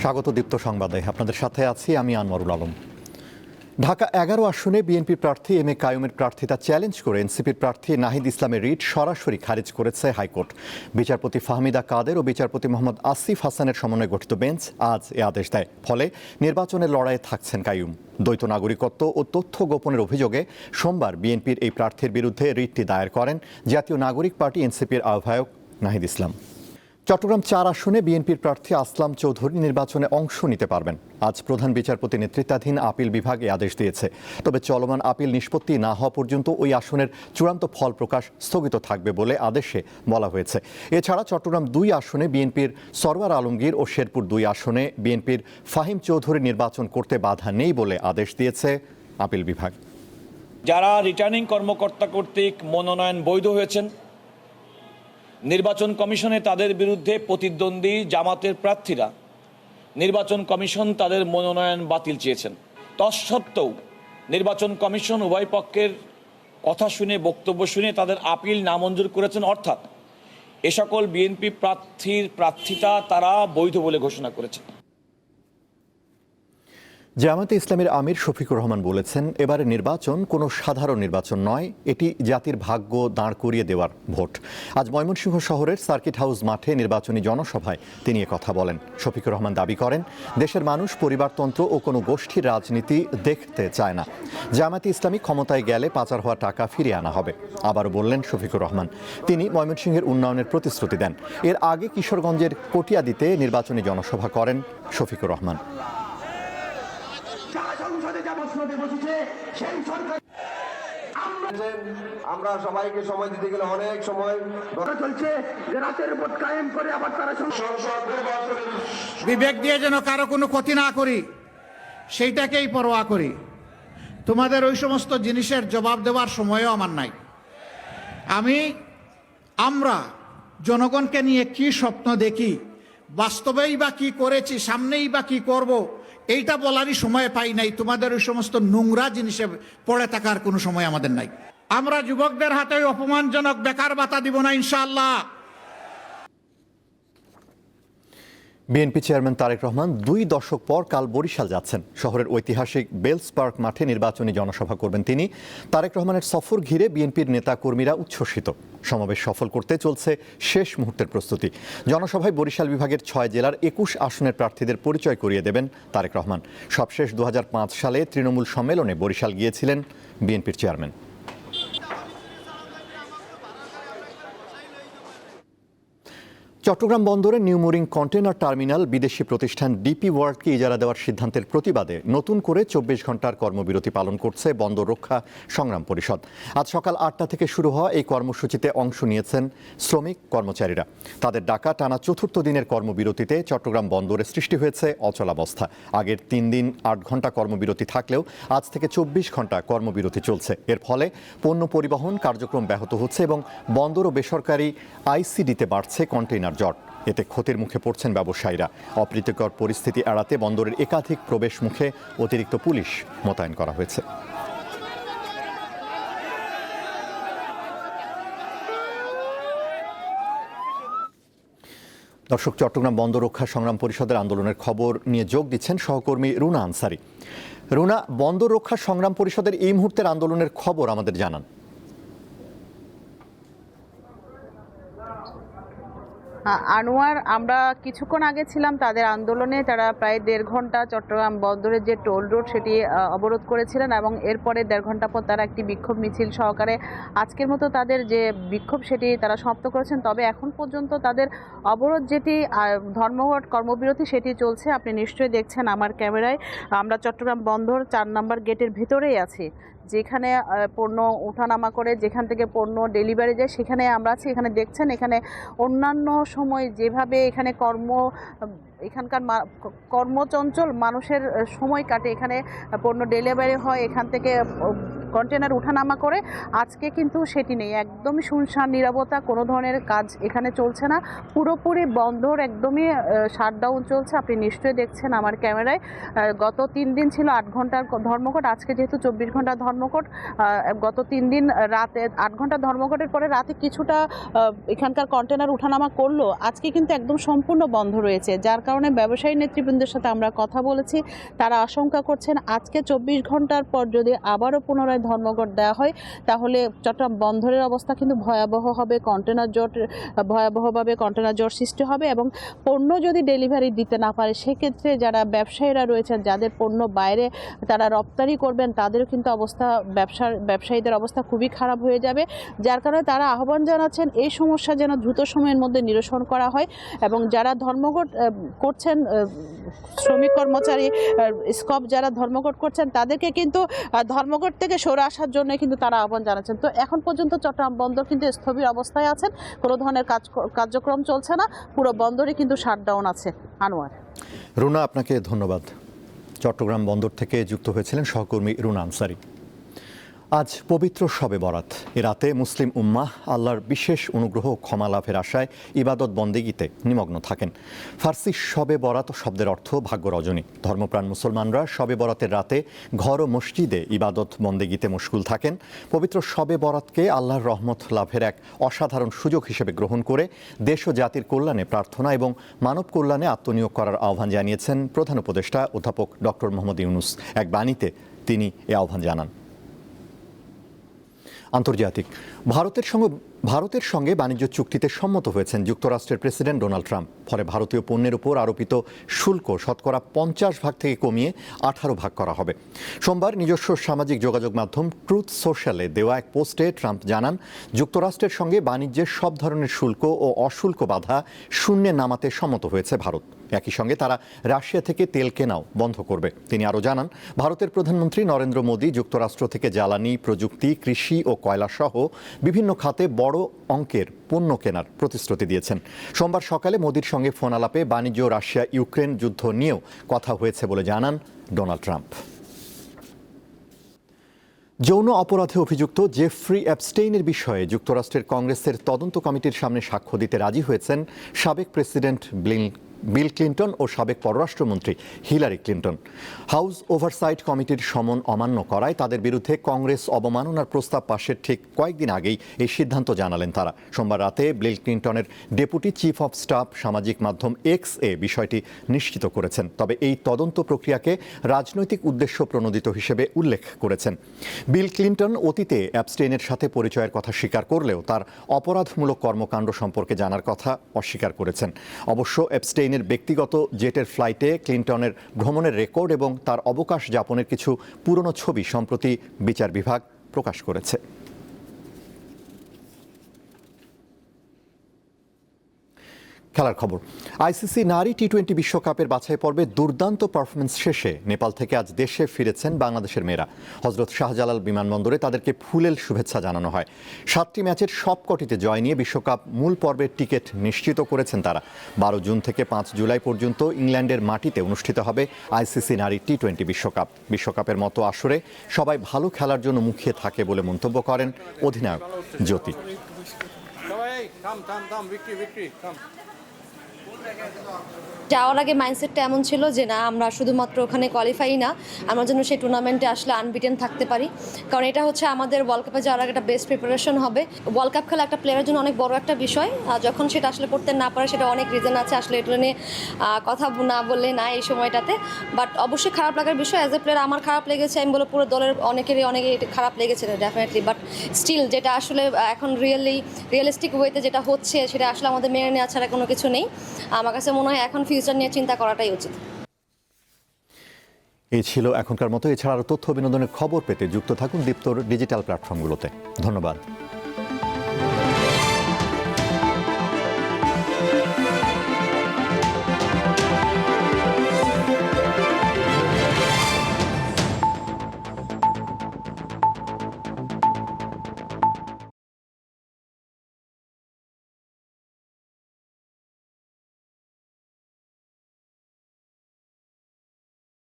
স্বাগত দীপ্ত সংবাদে আপনাদের সাথে আছি আমি আনোয়ারুল আলম। ঢাকা 11 আসনে বিএনপি প্রার্থী এম এ কাইয়ুমের প্রার্থিতা চ্যালেঞ্জ করে এনসিপির প্রার্থী নাহিদ ইসলামের রিট সরাসরি খারিজ করেছে হাইকোর্ট। বিচারপতি ফাহমিদা কাদের ও বিচারপতি মোহাম্মদ আসিফ হাসানের সমন্বয়ে গঠিত বেঞ্চ আজ এ আদেশ দেয়। ফলে নির্বাচনের লড়াইয়ে থাকছেন কাইয়ুম। দ্বৈত নাগরিকত্ব ও তথ্য গোপনের অভিযোগে সোমবার বিএনপির এই প্রার্থীর বিরুদ্ধে রিটটি দায়ের করেন জাতীয় নাগরিক পার্টি এনসিপির আহ্বায়ক নাহিদ ইসলাম। চট্টগ্রাম 4 আসনে বিএনপির প্রার্থী আসলাম চৌধুরী নির্বাচনে অংশ নিতে পারবেন। আজ প্রধান বিচারপতি নেতৃত্বাধীন আপিল বিভাগ এ আদেশ দিয়েছে। তবে চলমান আপিল নিষ্পত্তি না হওয়া পর্যন্ত ওই আসনের চূড়ান্ত ফল প্রকাশ স্থগিত থাকবে বলে আদেশে বলা হয়েছে। এছাড়া চট্টগ্রাম 2 আসনে বিএনপির সরওয়ার আলমগীর ও শেরপুর 2 আসনে বিএনপির ফাহিম চৌধুরী নির্বাচন করতে বাধা নেই বলে আদেশ দিয়েছে আপিল বিভাগ। যারা রিটার্নিং কর্মকর্তা কর্তৃক মনোনয়ন বৈধ হয়েছেন, নির্বাচন কমিশনে তাদের বিরুদ্ধে প্রতিদ্বন্দ্বী জামাতের প্রার্থীরা নির্বাচন কমিশন তাদের মনোনয়ন বাতিল চেয়েছেন। তৎসত্ত্বেও নির্বাচন কমিশন উভয় পক্ষের কথা শুনে বক্তব্য শুনে তাদের আপিল নামঞ্জুর করেছেন। অর্থাৎ এ সকল বিএনপি প্রার্থীর প্রার্থিতা তারা বৈধ বলে ঘোষণা করেছেন। জামায়াতে ইসলামের আমির শফিকুর রহমান বলেছেন, এবারে নির্বাচন কোনো সাধারণ নির্বাচন নয়, এটি জাতির ভাগ্য দাঁড় করিয়ে দেওয়ার ভোট। আজ ময়মনসিংহ শহরের সার্কিট হাউস মাঠে নির্বাচনী জনসভায় তিনি কথা বলেন। শফিকুর রহমান দাবি করেন, দেশের মানুষ পরিবারতন্ত্র ও কোনো গোষ্ঠীর রাজনীতি দেখতে চায় না। জামায়াতে ইসলামী ক্ষমতায় গেলে পাচার হওয়া টাকা ফিরিয়ে আনা হবে। আবারও বললেন শফিকুর রহমান। তিনি ময়মনসিংহের উন্নয়নের প্রতিশ্রুতি দেন। এর আগে কিশোরগঞ্জের কটিয়াদীতে নির্বাচনী জনসভা করেন শফিকুর রহমান। আমরা সবাইকে সময় দিতে গেলে অনেক সময় চলছে যে রাতের ভোট কায়েম করে আবার তারা বিবেক দিয়ে যেন কারো কোনো ক্ষতি না করি সেইটাকেই পরোয়া করি। তোমাদের ওই সমস্ত জিনিসের জবাব দেওয়ার সময়ও আমার নাই। আমরা জনগণকে নিয়ে কি স্বপ্ন দেখি, বাস্তবেই বা কি করেছি, সামনেই বা কি করব, এইটা বলারই সময় পাই নাই। তোমাদের ওই সমস্ত নোংরা জিনিসে পড়ে থাকার কোনো সময় আমাদের নাই। আমরা যুবকদের হাতে অপমানজনক বেকার ভাতা দিব না ইনশাআল্লাহ। বিএনপি চেয়ারম্যান তারেক রহমান 2 দশক পর কাল বরিশাল যাচ্ছেন। শহরের ঐতিহাসিক বেলস পার্ক মাঠে নির্বাচনী জনসভা করবেন তিনি। তারেক রহমানের সফর ঘিরে বিএনপির নেতাকর্মীরা উচ্ছ্বসিত। সমাবেশ সফল করতে চলছে শেষ মুহূর্তের প্রস্তুতি। জনসভায় বরিশাল বিভাগের 6 জেলার 21 আসনের প্রার্থীদের পরিচয় করিয়ে দেবেন তারেক রহমান। সবশেষ 2005 সালে তৃণমূল সম্মেলনে বরিশাল গিয়েছিলেন বিএনপির চেয়ারম্যান। চট্টগ্রাম বন্দরে নিউ মুরিং কন্টেনার টার্মিনাল বিদেশি প্রতিষ্ঠান ডিপি ওয়ার্ল্ডকে ইজারা দেওয়ার সিদ্ধান্তের প্রতিবাদে নতুন করে 24 ঘন্টার কর্মবিরতি পালন করছে বন্দর রক্ষা সংগ্রাম পরিষদ। আজ সকাল 8টা থেকে শুরু হওয়া এই কর্মসূচিতে অংশ নিয়েছেন শ্রমিক কর্মচারীরা। তাদের ডাকা টানা 4র্থ দিনের কর্মবিরতিতে চট্টগ্রাম বন্দরে সৃষ্টি হয়েছে অচলাবস্থা। আগের 3 দিন 8 ঘন্টা কর্মবিরতি থাকলেও আজ থেকে 24 ঘন্টা কর্মবিরতি চলছে। এর ফলে পণ্য পরিবহন কার্যক্রম ব্যাহত হচ্ছে এবং বন্দর ও বেসরকারি আইসিডিতে বাড়ছে কন্টেইনার জট। এতে ক্ষতির মুখে পড়ছেন ব্যবসায়ীরা। অপ্রীতিকর পরিস্থিতি এড়াতে বন্দরের একাধিক প্রবেশ মুখে অতিরিক্ত পুলিশ মোতায়েন করা হয়েছে। দর্শক, চট্টগ্রাম বন্দর রক্ষা সংগ্রাম পরিষদের আন্দোলনের খবর নিয়ে যোগ দিচ্ছেন সহকর্মী রুনা আনসারি। রুনা, বন্দর রক্ষা সংগ্রাম পরিষদের এই মুহূর্তের আন্দোলনের খবর আমাদের জানান। আনোয়ার, আমরা কিছুক্ষণ আগে ছিলাম তাদের আন্দোলনে। তারা প্রায় 1.5 ঘন্টা চট্টগ্রাম বন্দরের যে টোল রোড সেটি অবরোধ করেছিলেন এবং এরপরে 1.5 ঘন্টা পর তারা একটি বিক্ষোভ মিছিল সহকারে আজকের মতো তাদের যে বিক্ষোভ সেটি তারা সমাপ্ত করেছেন। তবে এখন পর্যন্ত তাদের অবরোধ যেটি ধর্মঘট কর্মবিরতি সেটি চলছে। আপনি নিশ্চয়ই দেখছেন আমার ক্যামেরায়। আমরা চট্টগ্রাম বন্দর 4 নম্বর গেটের ভিতরেই আছি, যেখানে পণ্য ওঠানামা করে, যেখান থেকে পণ্য ডেলিভারি যায় সেখানে আমরা আছি। এখানে দেখছেন, এখানে অন্যান্য সময় যেভাবে এখানে এখানকার কর্মচঞ্চল মানুষের সময় কাটে, এখানে পণ্য ডেলিভারি হয়, এখান থেকে কন্টেনার উঠানামা করে। আজকে কিন্তু সেটি নেই, একদমই শুনশান নীরবতা, কোনো ধরনের কাজ এখানে চলছে না, পুরোপুরি বন্দর একদমই শাটডাউন চলছে। আপনি নিশ্চয়ই দেখছেন আমার ক্যামেরায়। গত 3 দিন ছিল 8 ঘন্টার ধর্মঘট, আজকে যেহেতু 24 ঘন্টার ধর্মঘট, গত 3 দিন রাতে 8 ঘন্টার ধর্মঘটের পরে রাতে কিছুটা এখানকার কন্টেনার উঠানামা করলো, আজকে কিন্তু একদম সম্পূর্ণ বন্ধ রয়েছে। যার কারণে ব্যবসায়ী নেতৃবৃন্দের সাথে আমরা কথা বলেছি, তারা আশঙ্কা করছেন আজকে 24 ঘন্টার পর যদি আবারও পুনরায় ধর্মঘট দেওয়া হয় তাহলে চট্টগ্রাম বন্দরের অবস্থা কিন্তু ভয়াবহ হবে, কন্টেনার জট ভয়াবহভাবে কন্টেনার জট সৃষ্টি হবে এবং পণ্য যদি ডেলিভারি দিতে না পারে সেক্ষেত্রে যারা ব্যবসায়ীরা রয়েছেন, যাদের পণ্য বাইরে তারা রপ্তানি করবেন, তাদেরও কিন্তু ব্যবসায়ীদের অবস্থা খুবই খারাপ হয়ে যাবে। যার কারণে তারা আহ্বান জানাচ্ছেন এই সমস্যা যেন দ্রুত সময়ের মধ্যে নিরসন করা হয় এবং যারা ধর্মঘট করছেন, শ্রমিক কর্মচারী স্কপ যারা ধর্মঘট করছেন তাদেরকে কিন্তু ধর্মঘট থেকে সরে আসার জন্য কিন্তু তারা আহ্বান জানাচ্ছেন। তো এখন পর্যন্ত চট্টগ্রাম বন্দর কিন্তু স্থবির অবস্থায় আছেন, কোনো ধরনের কার্যক্রম চলছে না, পুরো বন্দরই কিন্তু শাটডাউন আছে। আনোয়ার। রুনা, আপনাকে ধন্যবাদ। চট্টগ্রাম বন্দর থেকে যুক্ত হয়েছিলেন সহকর্মী রুনা আনসারি। আজ পবিত্র শবে বরাত। এ রাতে মুসলিম উম্মাহ আল্লাহর বিশেষ অনুগ্রহ ও ক্ষমা লাভের আশায় ইবাদত বন্দেগীতে নিমগ্ন থাকেন। ফার্সি শবে বরাত শব্দের অর্থ ভাগ্য রজনী। ধর্মপ্রাণ মুসলমানরা শবে বরাতের রাতে ঘর ও মসজিদে ইবাদত বন্দেগীতে মশগুল থাকেন। পবিত্র শবে বরাতকে আল্লাহর রহমত লাভের এক অসাধারণ সুযোগ হিসেবে গ্রহণ করে দেশ ও জাতির কল্যাণে প্রার্থনা এবং মানব কল্যাণে আত্মনিয়োগ করার আহ্বান জানিয়েছেন প্রধান উপদেষ্টা অধ্যাপক ডক্টর মোহাম্মদ ইউনূস। এক বাণীতে তিনি এ আহ্বান জানান। আন্তর্জাতিক। ভারতের সঙ্গে বাণিজ্য চুক্তিতে সম্মত হয়েছেন যুক্তরাষ্ট্রের প্রেসিডেন্ট ডোনাল্ড ট্রাম্প। ফলে ভারতীয় পণ্যের উপর আরোপিত শুল্ক শতকরা 50% থেকে কমিয়ে 18 ভাগ করা হবে। সোমবার নিজস্ব সামাজিক যোগাযোগ মাধ্যম ট্রুথ সোশ্যালে দেওয়া এক পোস্টে ট্রাম্প জানান, যুক্তরাষ্ট্রের সঙ্গে বাণিজ্যের সব ধরনের শুল্ক ও অশুল্ক বাধা শূন্যে নামাতে সম্মত হয়েছে ভারত। একই সঙ্গে তারা রাশিয়া থেকে তেল কেনাও বন্ধ করবে। তিনি আরও জানান, ভারতের প্রধানমন্ত্রী নরেন্দ্র মোদী যুক্তরাষ্ট্র থেকে জ্বালানি, প্রযুক্তি, কৃষি ও কয়লা সহ বিভিন্ন খাতে বড় অঙ্কের পণ্য কেনার প্রতিশ্রুতি দিয়েছেন। সোমবার সকালে মোদির সঙ্গে ফোন আলাপে বাণিজ্য, রাশিয়া ইউক্রেন যুদ্ধ নিয়েও কথা হয়েছে বলে জানান ডোনাল্ড ট্রাম্প। যৌন অপরাধে অভিযুক্ত জেফ্রি অ্যাপস্টেইনের বিষয়ে যুক্তরাষ্ট্রের কংগ্রেসের তদন্ত কমিটির সামনে সাক্ষ্য দিতে রাজি হয়েছেন সাবেক প্রেসিডেন্ট বিল ক্লিন্টন ও সাবেক পররাষ্ট্রমন্ত্রী হিলারি ক্লিন্টন। হাউস ওভারসাইট কমিটির সমন অমান্য করায় তাদের বিরুদ্ধে কংগ্রেস অবমাননার প্রস্তাব পাশের ঠিক কয়েকদিন আগেই এই সিদ্ধান্ত জানালেন তারা। সোমবার রাতে বিল ক্লিন্টনের ডেপুটি চিফ অফ স্টাফ সামাজিক মাধ্যম এক্স বিষয়টি নিশ্চিত করেছেন। তবে এই তদন্ত প্রক্রিয়াকে রাজনৈতিক উদ্দেশ্য প্রণোদিত হিসেবে উল্লেখ করেছেন। বিল ক্লিন্টন অতীতে অ্যাপস্টেইনের সাথে পরিচয়ের কথা স্বীকার করলেও তার অপরাধমূলক কর্মকাণ্ড সম্পর্কে জানার কথা অস্বীকার করেছেন। অবশ্য অ্যাপস্টেইনের ব্যক্তিগত জেটের ফ্লাইটে ক্লিন্টনের ভ্রমণের রেকর্ড এবং তার অবকাশ যাপনের কিছু পুরনো ছবি সম্প্রতি বিচার বিভাগ প্রকাশ করেছে। খেলার খবর। আইসিসি নারী টি-20 বিশ্বকাপের বাছাই পর্বে দুর্দান্ত পারফরমেন্স শেষে নেপাল থেকে আজ দেশে ফিরেছেন বাংলাদেশের মেয়েরা। হযরত শাহজালাল বিমানবন্দরে তাদেরকে ফুলেল শুভেচ্ছা জানানো হয়। 7টি ম্যাচের সবকটিতে জয় নিয়ে বিশ্বকাপ মূল পর্বের টিকিট নিশ্চিত করেছেন তারা। 12 জুন থেকে 5 জুলাই পর্যন্ত ইংল্যান্ডের মাটিতে অনুষ্ঠিত হবে আইসিসি নারী টি-20 বিশ্বকাপ। বিশ্বকাপের মতো আসরে সবাই ভালো খেলার জন্য মুখিয়ে থাকে বলে মন্তব্য করেন অধিনায়ক জ্যোতি। যাওয়ার আগে মাইন্ডসেটটা এমন ছিল যে না, আমরা শুধুমাত্র ওখানে কোয়ালিফাই না, আমরা যেন সেই টুর্নামেন্টে আসলে আনবিটেন থাকতে পারি। কারণ এটা হচ্ছে আমাদের ওয়ার্ল্ড কাপে যাওয়ার আগে একটা বেস্ট প্রিপারেশন হবে। ওয়ার্ল্ড কাপ খেলা একটা প্লেয়ারের জন্য অনেক বড় একটা বিষয়। যখন সেটা আসলে করতে না পারে সেটা অনেক রিজন আছে, আসলে এটা নিয়ে কথা না বললে না এই সময়টাতে। বাট অবশ্যই খারাপ লাগার বিষয়, অ্যাজ এ প্লেয়ার আমার খারাপ লেগেছে, আমি বলে পুরো দলের অনেকেরই খারাপ লেগেছে ডেফিনেটলি। বাট স্টিল যেটা আসলে এখন রিয়েলিস্টিক ওয়েতে যেটা হচ্ছে সেটা আসলে আমাদের মেনে নেওয়া ছাড়া কোনো কিছু নেই। আমার কাছে মনে হয় এখন ফিউচার নিয়ে চিন্তা করাটাই উচিত। এই ছিল এখনকার মতো। এছাড়া আরও তথ্য বিনোদনের খবর পেতে যুক্ত থাকুন দীপ্তর ডিজিটাল প্ল্যাটফর্মগুলোতে। ধন্যবাদ।